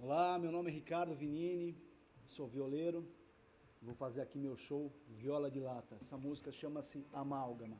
Olá, meu nome é Ricardo Vinini, sou violeiro, vou fazer aqui meu show Viola de Lata. Essa música chama-se Amálgama.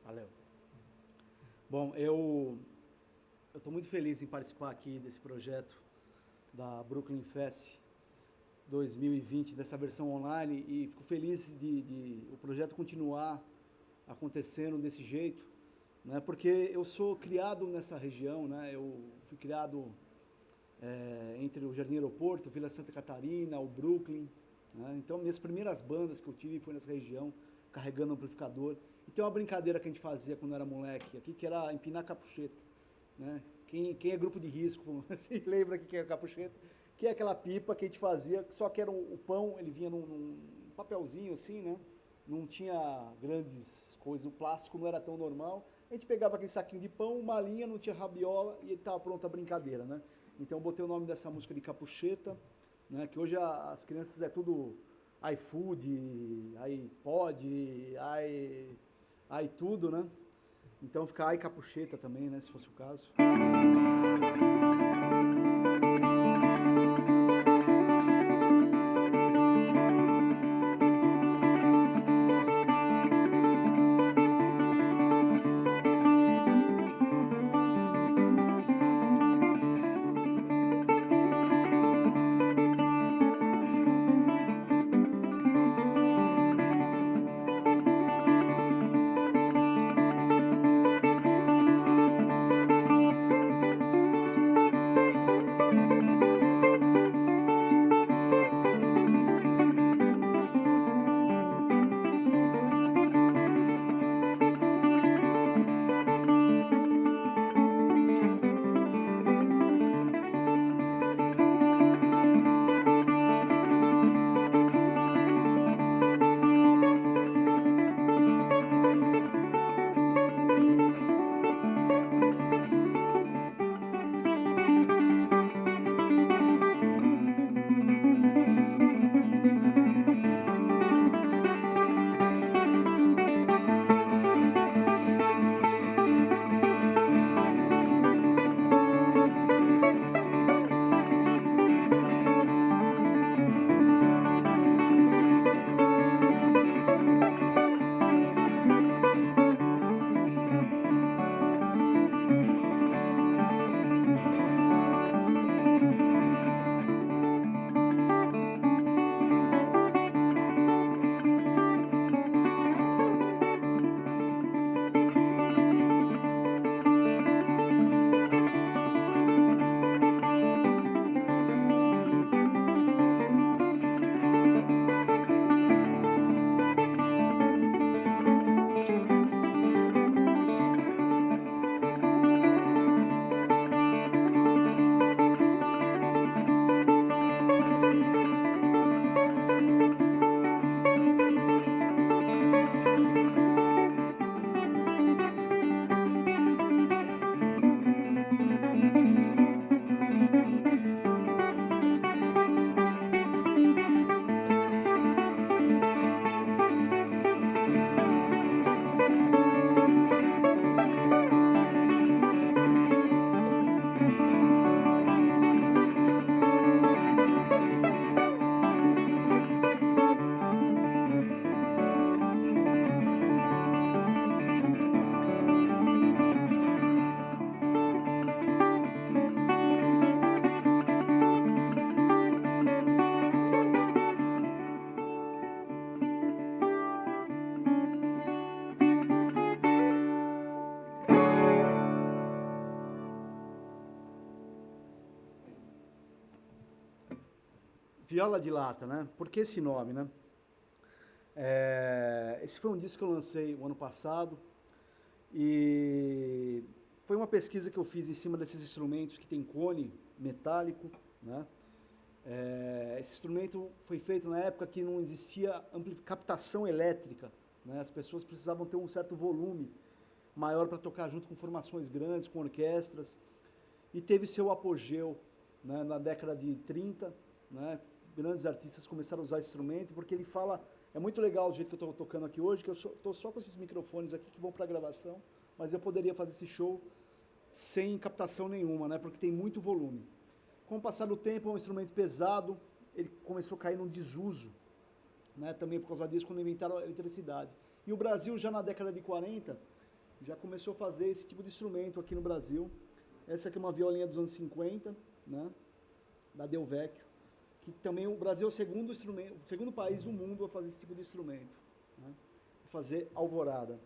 Valeu. Bom, eu estou muito feliz em participar aqui desse projeto da Brooklyn Fest 2020, dessa versão online, e fico feliz de o projeto continuar acontecendo desse jeito, né? Porque eu sou criado nessa região, né? Eu fui criado entre o Jardim Aeroporto, Vila Santa Catarina, o Brooklyn, né? Então, minhas primeiras bandas que eu tive foi nessa região, carregando amplificador. E tem uma brincadeira que a gente fazia quando era moleque aqui, que era empinar capucheta, né? Quem é grupo de risco, você lembra que é a capucheta? Que é aquela pipa que a gente fazia, só que era o pão, ele vinha num papelzinho assim, né? Não tinha grandes coisas, o plástico não era tão normal. A gente pegava aquele saquinho de pão, uma linha, não tinha rabiola e estava pronta a brincadeira, né? Então eu botei o nome dessa música de Capucheta, né? Que hoje as crianças é tudo iFood, iPod, tudo, né? Então fica Ai Capucheta também, né? Se fosse o caso. Viola de Lata, né? Por que esse nome, né? Esse foi um disco que eu lancei o ano passado e foi uma pesquisa que eu fiz em cima desses instrumentos que tem cone metálico, né? Esse instrumento foi feito na época que não existia captação elétrica, né? As pessoas precisavam ter um certo volume maior para tocar junto com formações grandes, com orquestras, e teve seu apogeu, né, na década de 30, né? Grandes artistas começaram a usar esse instrumento, porque ele fala... É muito legal o jeito que eu estou tocando aqui hoje, que eu estou só com esses microfones aqui que vão para a gravação, mas eu poderia fazer esse show sem captação nenhuma, né? Porque tem muito volume. Com o passar do tempo, é um instrumento pesado, ele começou a cair num desuso, né? Também por causa disso, quando inventaram a eletricidade. E o Brasil, já na década de 40, já começou a fazer esse tipo de instrumento aqui no Brasil. Essa aqui é uma violinha dos anos 50, né? Da Del Vecchio, que também o Brasil é o segundo país do mundo a fazer esse tipo de instrumento, né? Fazer alvorada.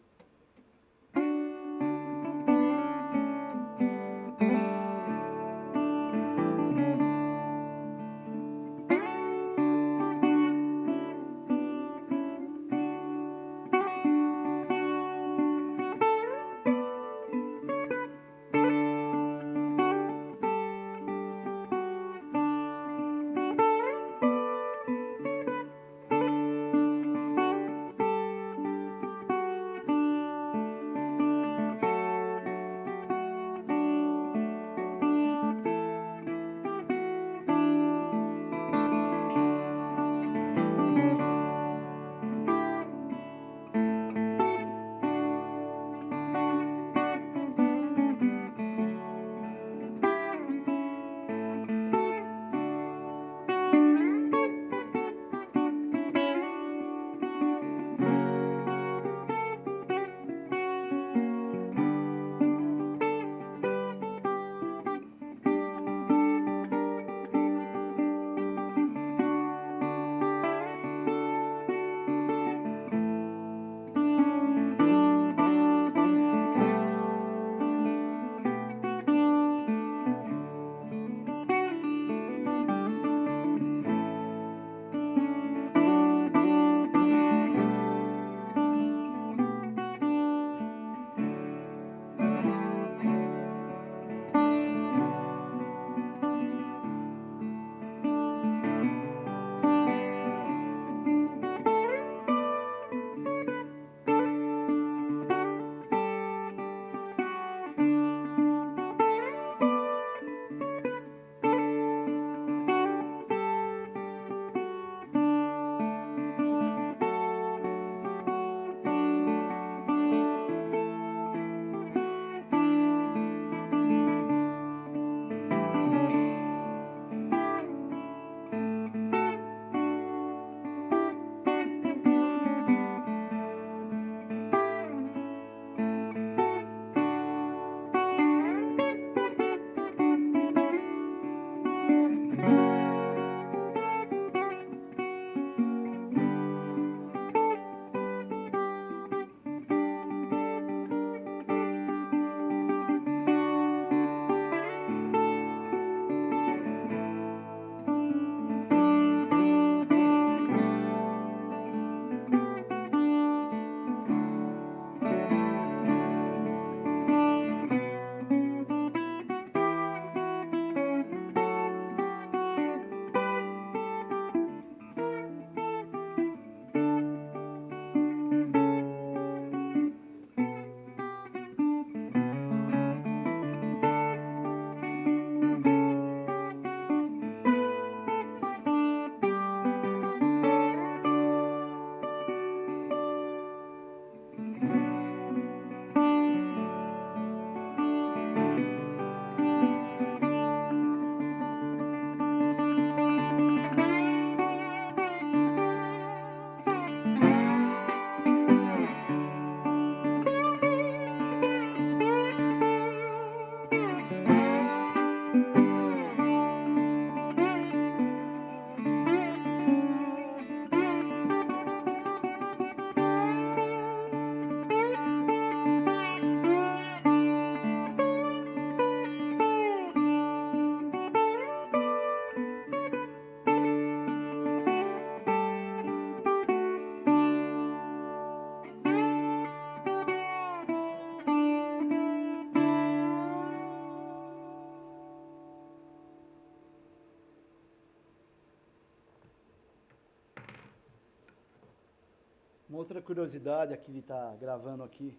Uma outra curiosidade aqui de estar gravando aqui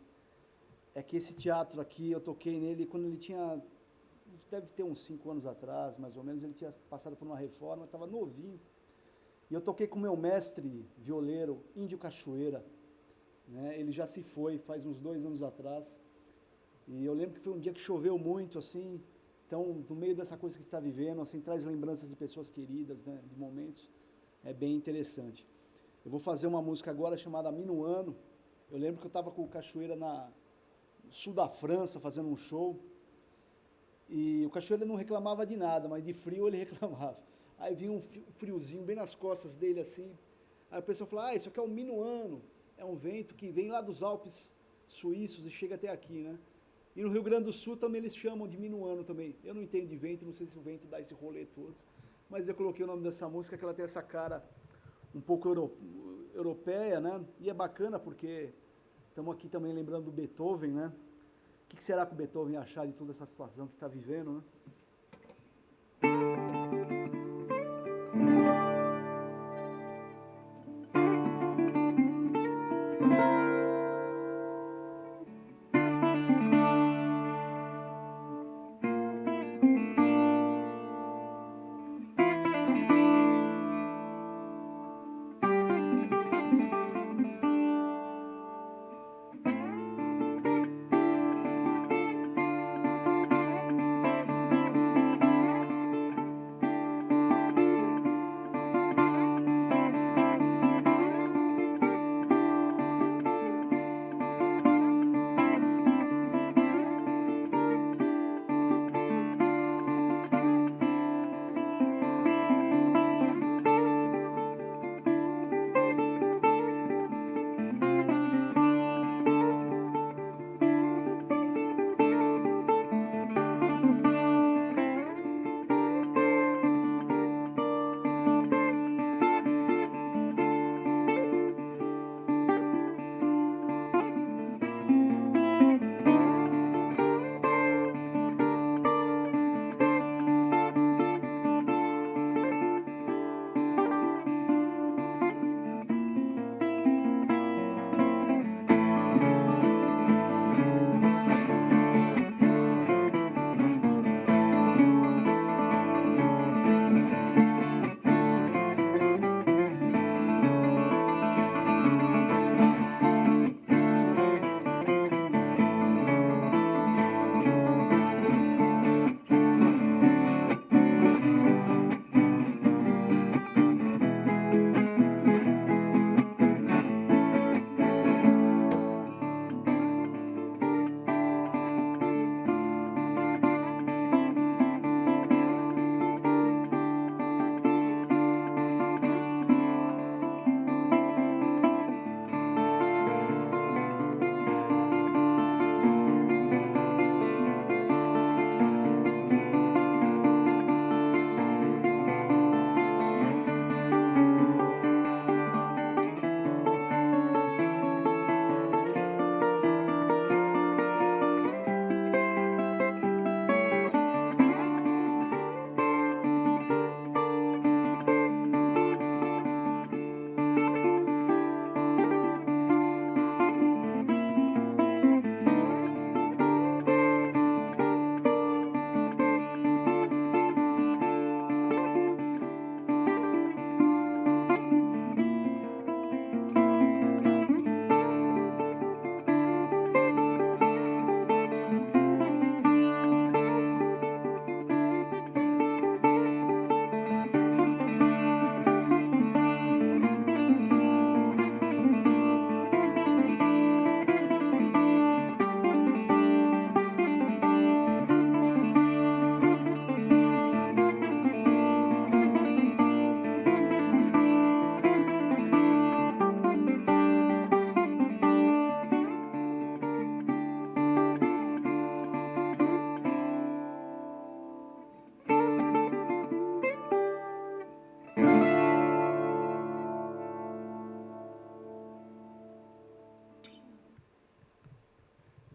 é que esse teatro aqui, eu toquei nele quando ele tinha, deve ter uns 5 anos atrás, mais ou menos, ele tinha passado por uma reforma, estava novinho. E eu toquei com meu mestre violeiro, Índio Cachoeira, né? Ele já se foi, faz uns 2 anos atrás. E eu lembro que foi um dia que choveu muito, assim. Então, no meio dessa coisa que você está vivendo, assim, traz lembranças de pessoas queridas, né? De momentos. É bem interessante. Eu vou fazer uma música agora chamada Minuano. Eu lembro que eu estava com o Cachoeira no sul da França, fazendo um show. E o Cachoeira não reclamava de nada, mas de frio ele reclamava. Aí vinha um friozinho bem nas costas dele, assim. Aí o pessoal falou, isso aqui é o Minuano. É um vento que vem lá dos Alpes suíços e chega até aqui, né? E no Rio Grande do Sul também eles chamam de Minuano também. Eu não entendo de vento, não sei se o vento dá esse rolê todo. Mas eu coloquei o nome dessa música, que ela tem essa cara um pouco europeia, né? E é bacana porque estamos aqui também lembrando do Beethoven, né? O que será que o Beethoven ia achar de toda essa situação que está vivendo, né?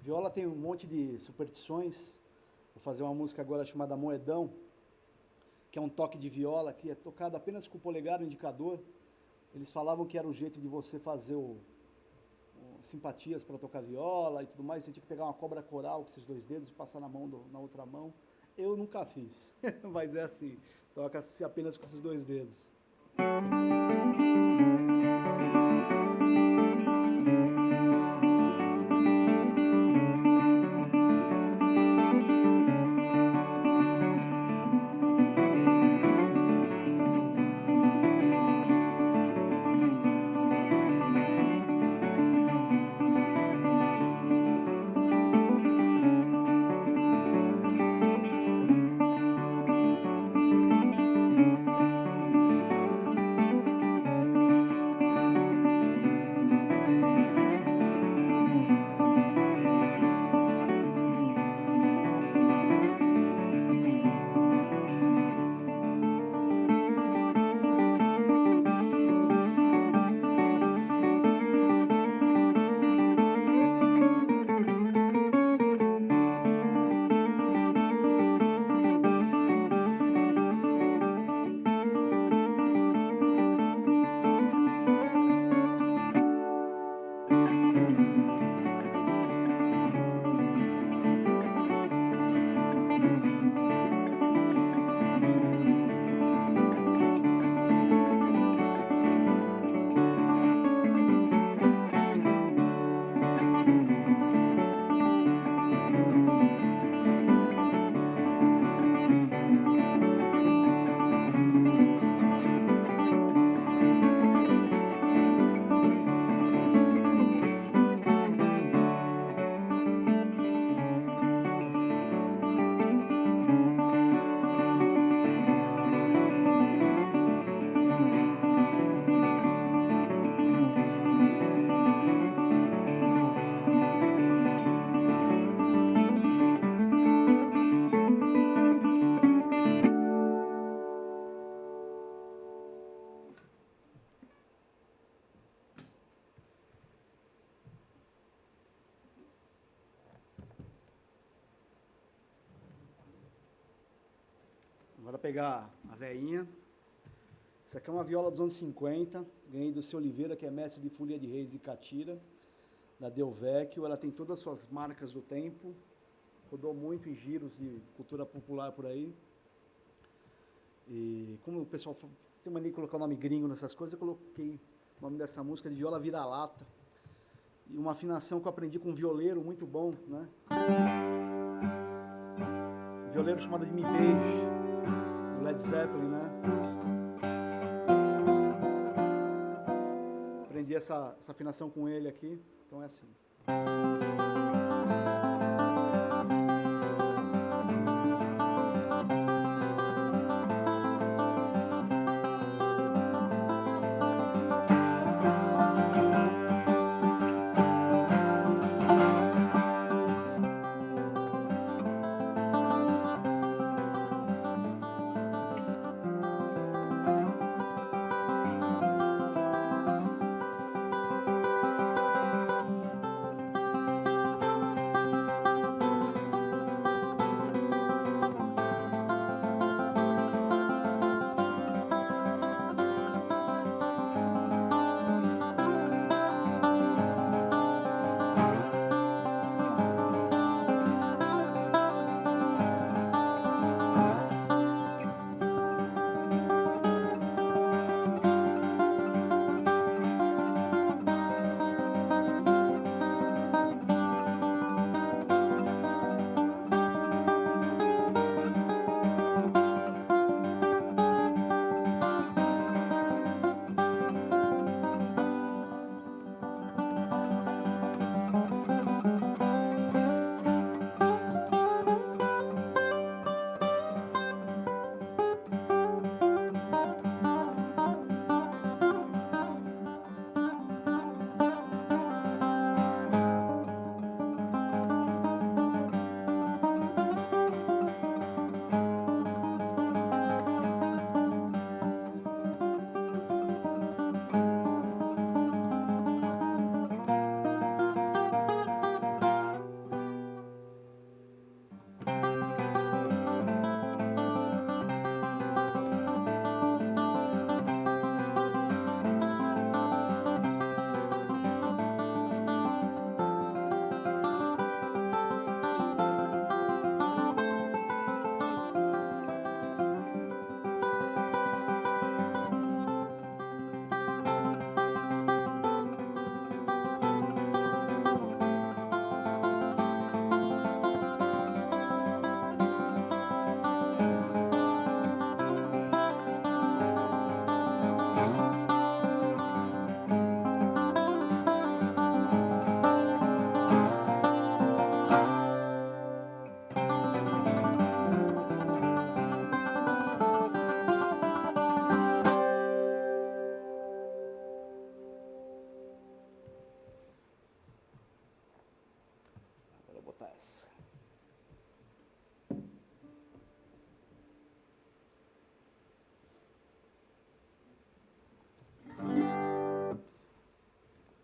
Viola tem um monte de superstições. Vou fazer uma música agora chamada Moedão, que é um toque de viola que é tocado apenas com o polegar e o indicador. Eles falavam que era o jeito de você fazer simpatias para tocar viola e tudo mais, você tinha que pegar uma cobra coral com esses 2 dedos e passar na na outra mão. Eu nunca fiz, mas é assim, toca-se apenas com esses 2 dedos. Agora pegar a veinha. Essa aqui é uma viola dos anos 50, ganhei do seu Oliveira, que é mestre de folia de reis e catira, da Del Vecchio. Ela tem todas as suas marcas do tempo, rodou muito em giros de cultura popular por aí. E como o pessoal tem mania de colocar o nome gringo nessas coisas, eu coloquei o nome dessa música de viola vira-lata. E uma afinação que eu aprendi com um violeiro muito bom, né? Um violeiro chamado Jimmy Page, do Led Zeppelin, né? Aprendi essa afinação com ele aqui, então é assim.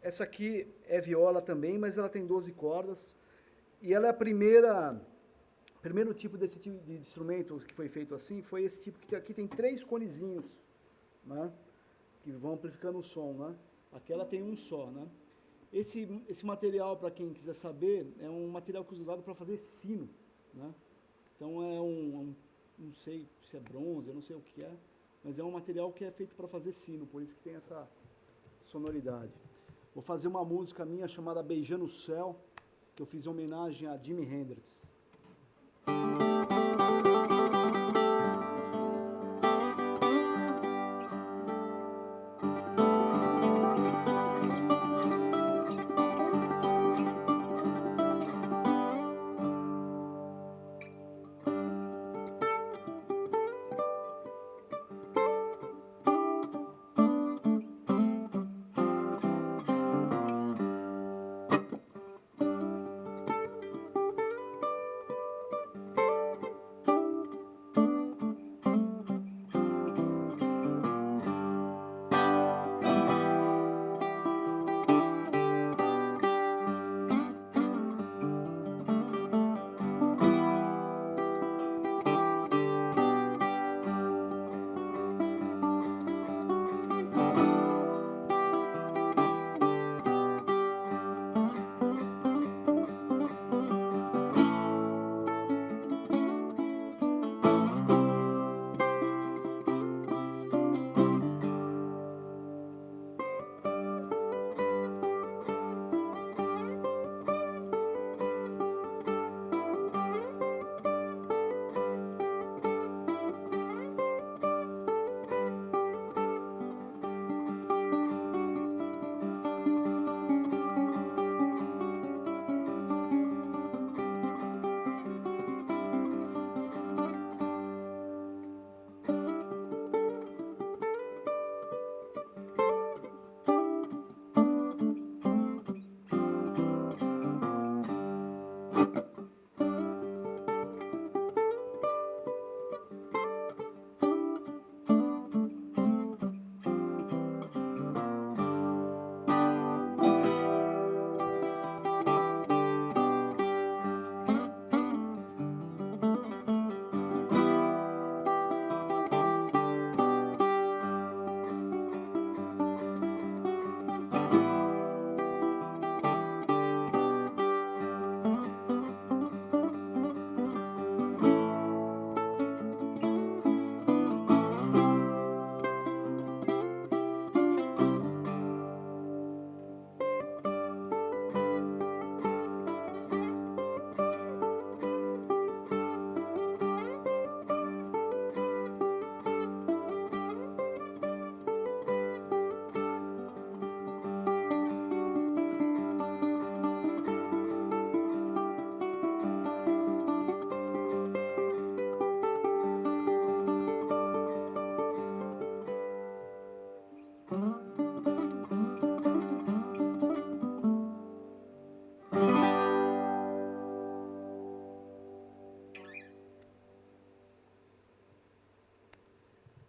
essa aqui é viola também, mas ela tem 12 cordas. E ela é primeiro tipo desse tipo de instrumento que foi feito assim, foi esse tipo que aqui tem 3 conezinhos, né? Que vão amplificando o som, né? Aquela tem um só, né? Esse material, para quem quiser saber, é um material que é usado para fazer sino, né? Então não sei se é bronze, eu não sei o que é, mas é um material que é feito para fazer sino, por isso que tem essa sonoridade. Vou fazer uma música minha chamada Beijando o Céu, que eu fiz em homenagem a Jimi Hendrix.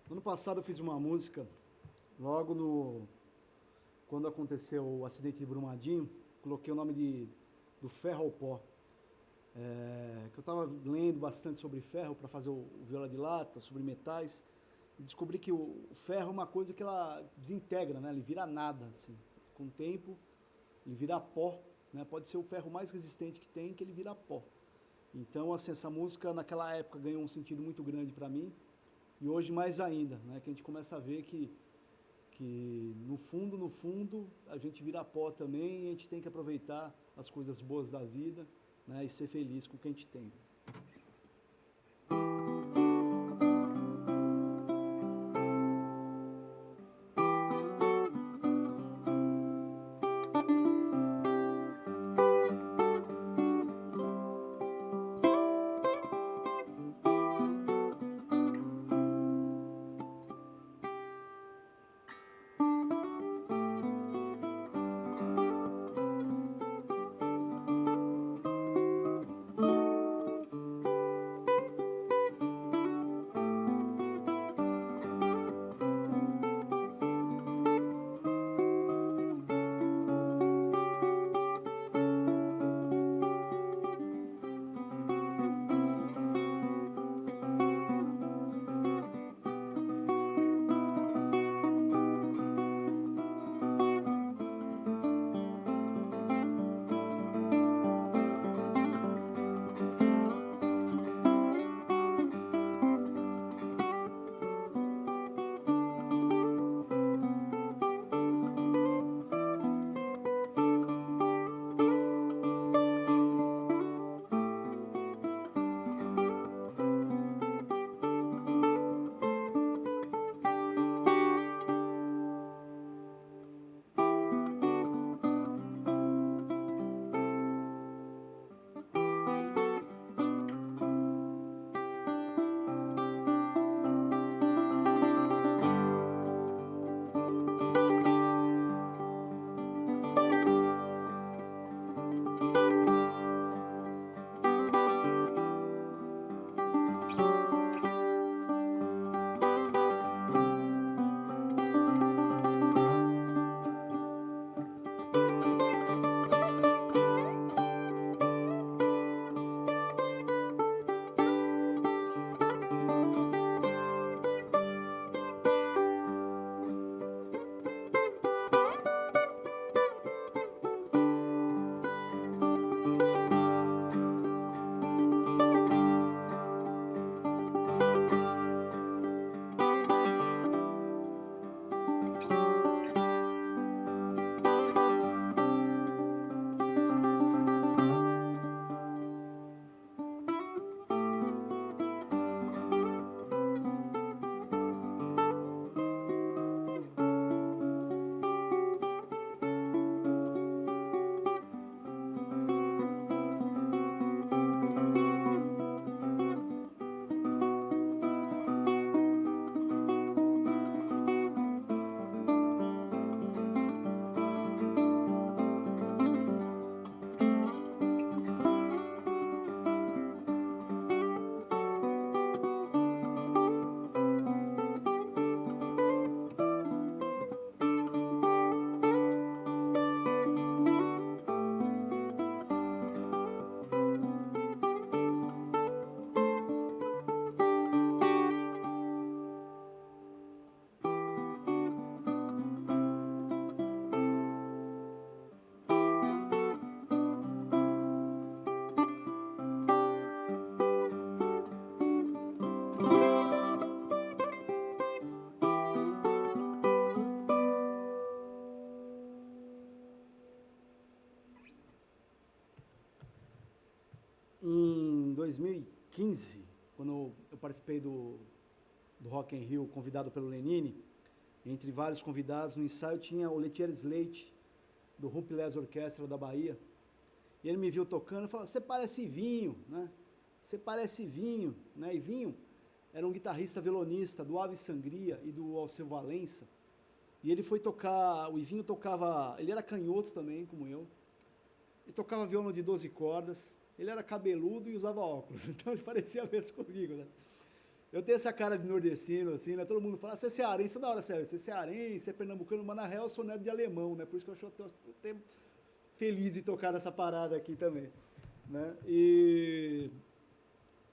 Ano passado eu fiz uma música, quando aconteceu o acidente de Brumadinho, coloquei o nome do ferro ao pó. Que eu estava lendo bastante sobre ferro para fazer o viola de lata, sobre metais, e descobri que o ferro é uma coisa que ela desintegra, né? Ele vira nada, assim. Com o tempo, ele vira pó, né? Pode ser o ferro mais resistente que tem, que ele vira pó. Então, assim, essa música naquela época ganhou um sentido muito grande para mim, e hoje mais ainda, né? Que a gente começa a ver que no fundo, a gente vira pó também, e a gente tem que aproveitar as coisas boas da vida, né? E ser feliz com o que a gente tem. 2015, quando eu participei do Rock in Rio, convidado pelo Lenine, entre vários convidados, no ensaio tinha o Letier Slate, do Rumpelés Orquestra da Bahia, e ele me viu tocando e falou, você parece Vinho, né? Você parece Vinho, né? E Vinho era um guitarrista violonista do Ave Sangria e do Alceu Valença, e ele foi tocar, o Ivinho tocava, ele era canhoto também, como eu, ele tocava violão de 12 cordas, ele era cabeludo e usava óculos, então ele parecia mesmo comigo, né? Eu tenho essa cara de nordestino, assim, né? Todo mundo fala, você é cearense, toda hora, você é cearense, você é pernambucano, mas na real eu sou neto de alemão, né? Por isso que eu estou até feliz de tocar nessa parada aqui também, né? E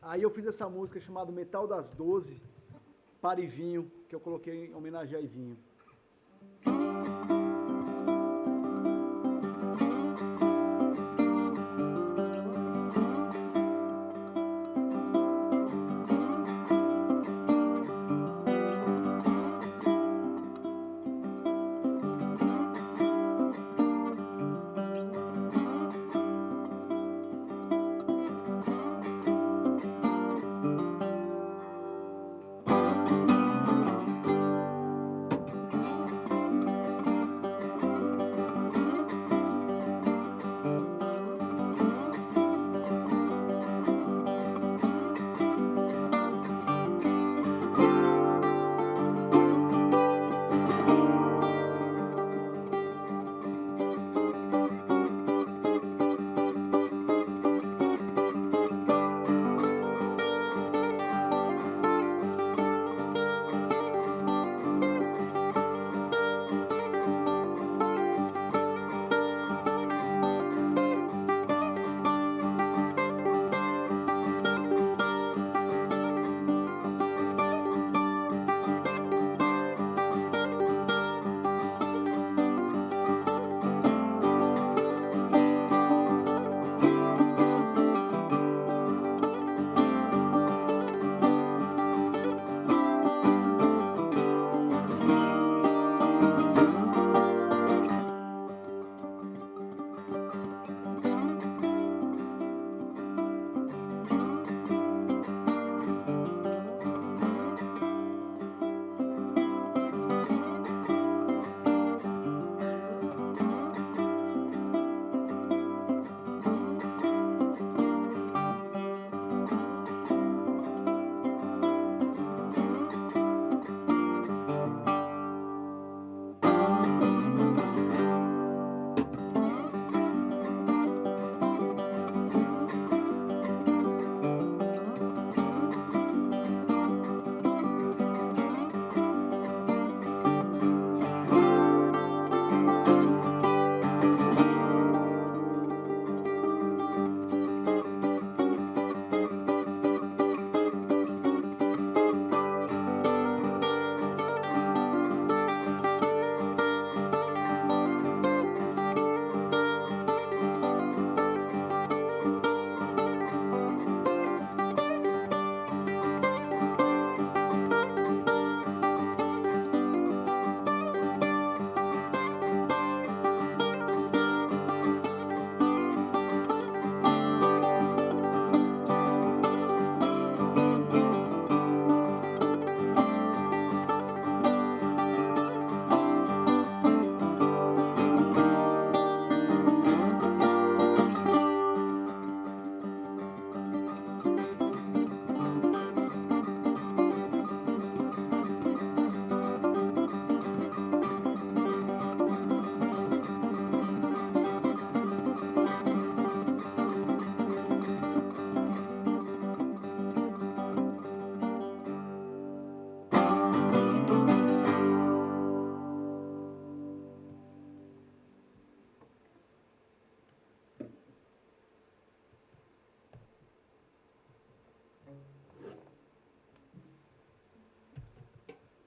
aí eu fiz essa música chamada Metal das 12, para Ivinho, que eu coloquei em homenagem a Ivinho.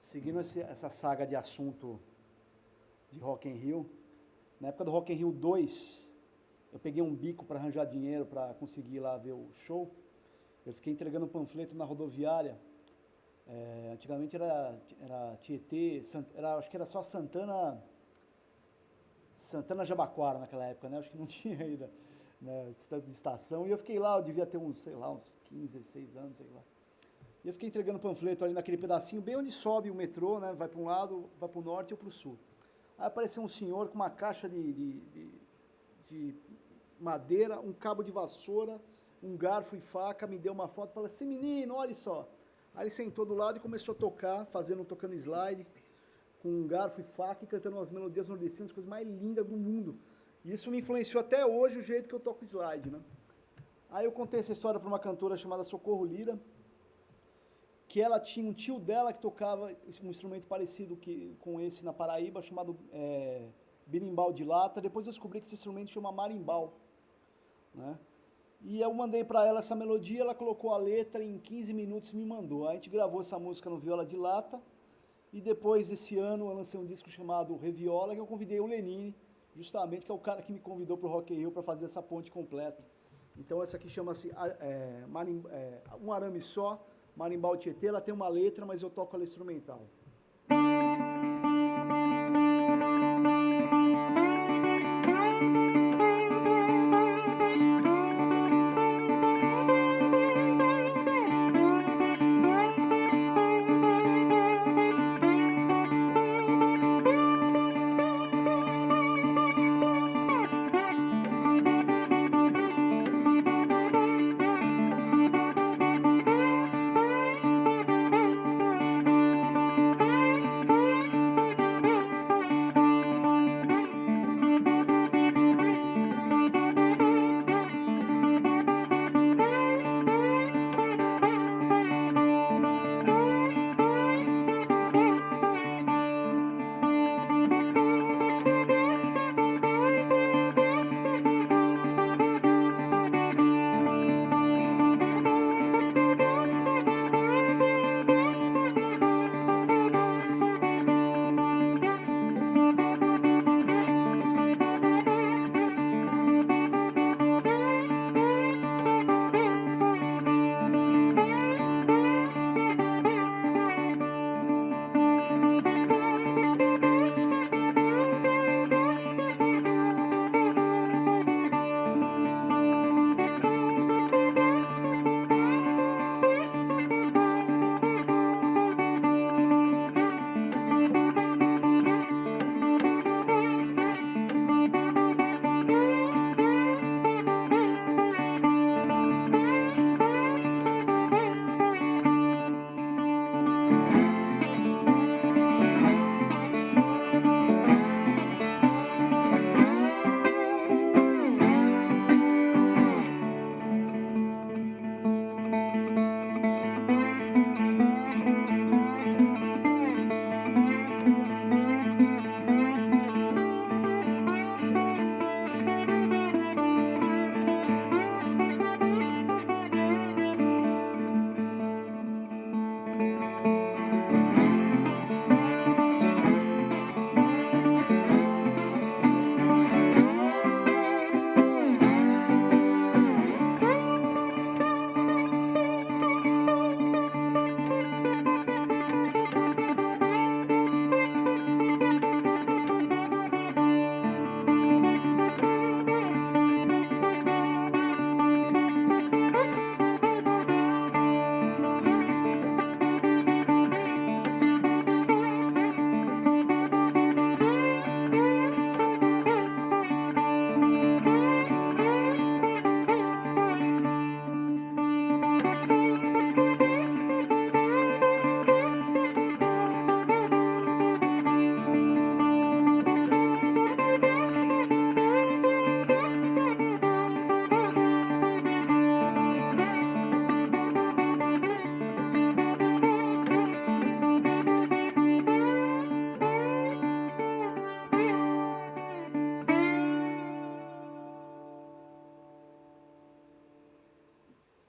Seguindo essa saga de assunto de Rock in Rio, na época do Rock in Rio 2, eu peguei um bico para arranjar dinheiro para conseguir ir lá ver o show. Eu fiquei entregando panfleto na rodoviária. Antigamente era Tietê, acho que era só Santana Jabaquara naquela época, né? Acho que não tinha ainda. né, de estação, e eu fiquei lá, eu devia ter uns, sei lá, uns 15, 16 anos, sei lá. E eu fiquei entregando panfleto ali naquele pedacinho, bem onde sobe o metrô, né, vai para um lado, vai para o norte ou para o sul. Aí apareceu um senhor com uma caixa de madeira, um cabo de vassoura, um garfo e faca, me deu uma foto, falou assim, menino, olha só. Aí ele sentou do lado e começou a tocar, tocando slide, com um garfo e faca e cantando umas melodias nordestinas, coisa mais linda do mundo. E isso me influenciou até hoje o jeito que eu toco slide, né? Aí eu contei essa história para uma cantora chamada Socorro Lira, que ela tinha um tio dela que tocava um instrumento parecido com esse na Paraíba, chamado berimbau de lata. Depois eu descobri que esse instrumento chama marimbau, né? E eu mandei para ela essa melodia, ela colocou a letra e em 15 minutos me mandou. A gente gravou essa música no viola de lata e depois desse ano eu lancei um disco chamado Reviola, que eu convidei o Lenine, justamente, que é o cara que me convidou para o Rock in Rio para fazer essa ponte completa. Então essa aqui chama-se Um Arame Só, Marimbau Tietê. Ela tem uma letra, mas eu toco ela instrumental.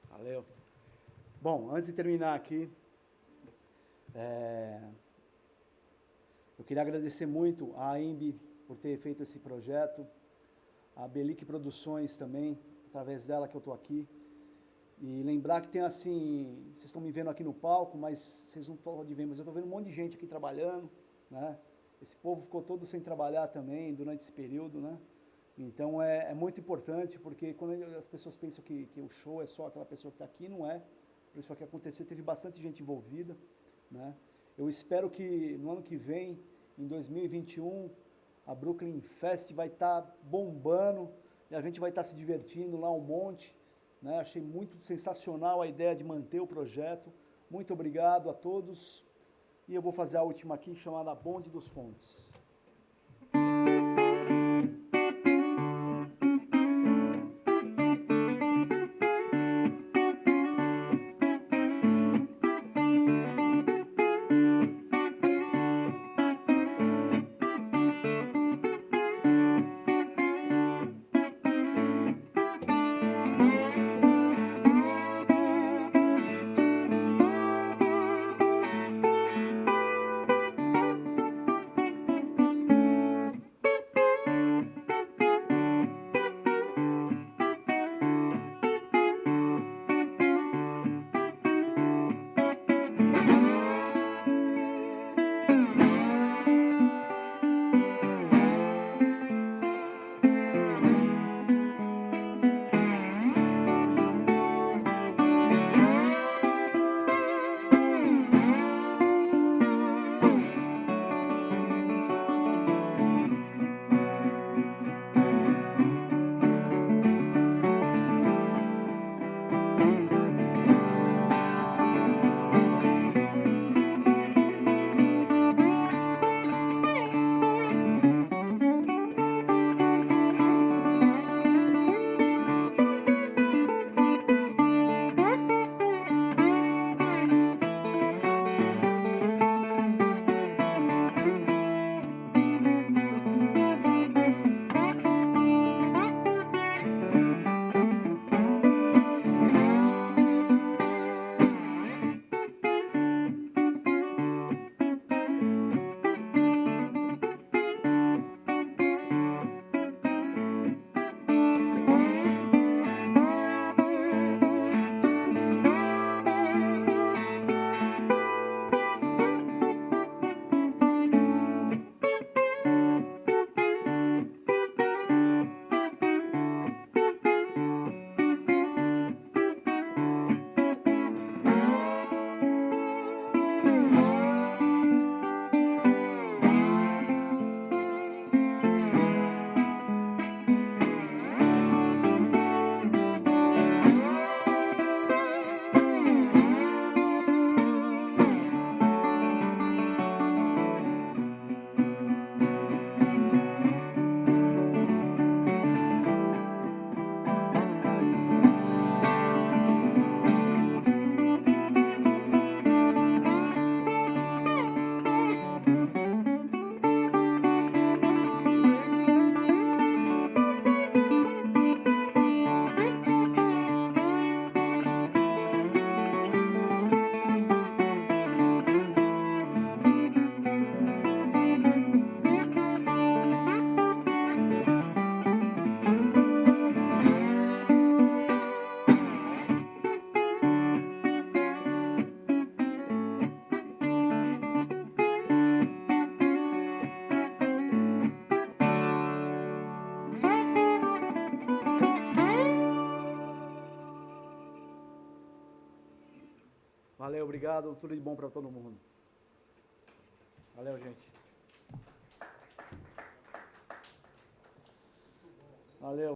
Valeu. Bom, antes de terminar aqui, eu queria agradecer muito a AIMB por ter feito esse projeto, a Belic Produções também, através dela que eu estou aqui. E lembrar que tem assim, vocês estão me vendo aqui no palco, mas vocês não podem ver, mas eu estou vendo um monte de gente aqui trabalhando, né? Esse povo ficou todo sem trabalhar também durante esse período, né? Então, é muito importante, porque quando as pessoas pensam que o show é só aquela pessoa que está aqui, não é. Por isso que acontecer, teve bastante gente envolvida, né? Eu espero que no ano que vem, em 2021, a Brooklyn Fest vai estar bombando e a gente vai estar se divertindo lá um monte, né? Achei muito sensacional a ideia de manter o projeto. Muito obrigado a todos. E eu vou fazer a última aqui, chamada Bonde dos Fontes. Valeu, obrigado. Tudo de bom para todo mundo. Valeu, gente. Valeu.